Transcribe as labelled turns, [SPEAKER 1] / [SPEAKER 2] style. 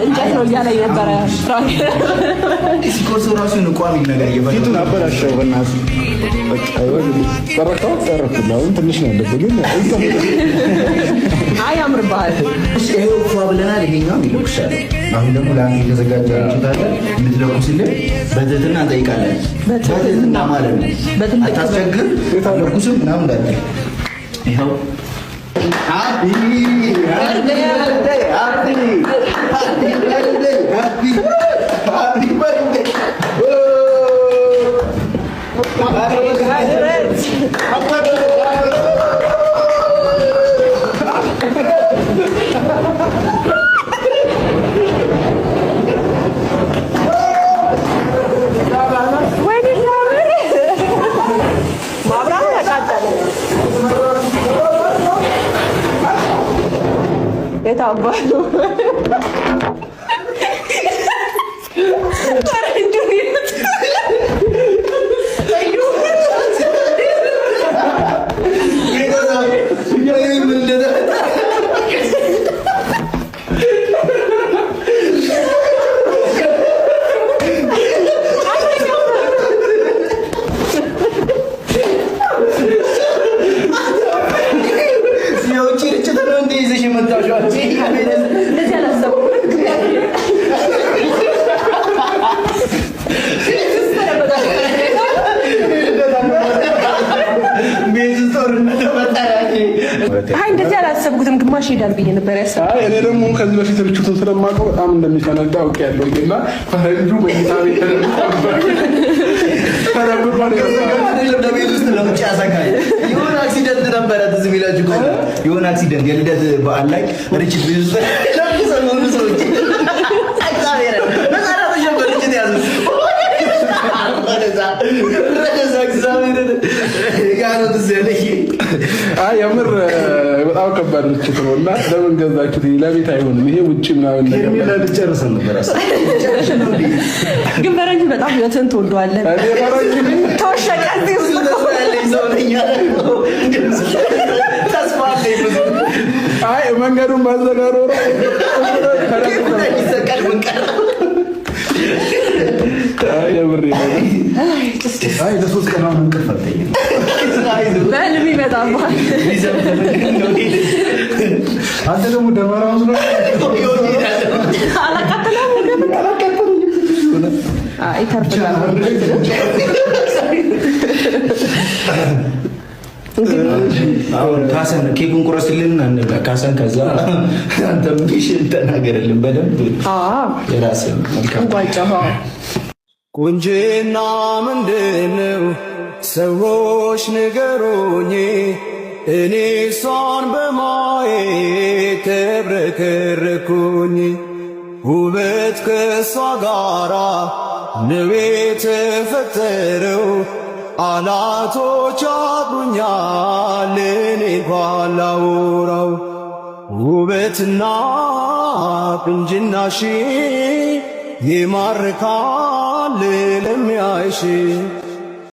[SPEAKER 1] እንጨት ነው እያለ ነበረ
[SPEAKER 2] ሲቆርሱ ራሱ ቋሚ ነገር
[SPEAKER 3] ፊቱን አበላሸው። በእናትህ በቃ ሰረካው ሰረኩላው ትንሽ ነው ያለብህ ግን
[SPEAKER 1] አይ ያምርብሃል።
[SPEAKER 2] ይሄው ፏ ብለናል። ይሄኛው ይለኩሳል። አሁን ደግሞ ለአንተ የተዘጋጀው ታለ እንድትለኩስልን በትህትና እንጠይቃለን። በትህትና ማለት ነው። አታስቸግር ለኩስም ምናምን እንዳትል ይኸው Happy birthday, happy birthday, happy birthday.
[SPEAKER 1] የታባሉ አይ እንደዚህ አላሰብኩትም። ግማሽ ሄዳል ብዬ ነበር ያሰብኩት።
[SPEAKER 3] አይ እኔ ደግሞ ከዚህ በፊት ርችቱን ስለማውቀው በጣም እንደሚፈነዳ አውቄያለሁ እና ፈረንጁ መኝታ ቤት
[SPEAKER 2] የሆነ አክሲደንት ነበረ። ትዝ የሚላችሁ ከሆነ የሆነ አክሲደንት የልደት በዓል ላይ ርችት ብዙ ሰዎች
[SPEAKER 3] የምር በጣም ከባድ ርችት ነው እና ለምን ገዛችሁት? ለቤት አይሆንም ይሄ ውጭ ምናምን ነገር
[SPEAKER 2] ልጨርሰን ነበር።
[SPEAKER 1] ግን ፈረንጅ በጣም ህይወትን ትወደዋለህ። ተወሸቀ
[SPEAKER 3] አይ መንገዱን ማዘጋሮ
[SPEAKER 2] አይ ለሶስት ቀን አሁን እንቅልፍ አልተኛም።
[SPEAKER 1] በህልም ይመጣብሃል።
[SPEAKER 2] አንተ ደግሞ ደመራ መስሎ
[SPEAKER 1] አላቃጠለም። አይ ተርፈናል።
[SPEAKER 2] አሁን ካሰን ኬኩን ቁረስልን አንበላ ካሰን ከዛ አንተ ምንሽን ተናገርልን በደንብ የራስን መልካም
[SPEAKER 1] ቋንቋው
[SPEAKER 4] ቁንጅና ምንድነው? ሰዎች ንገሩኝ። እኔ እሷን በማየት ተብረከረኩኝ። ውበት ከእሷ ጋራ ነው የተፈጠረው። ቃላቶች አጥሩኛል እኔ እንኳን ላወራው። ውበትና ቁንጅናሽ ይማርካል ለሚያይሽ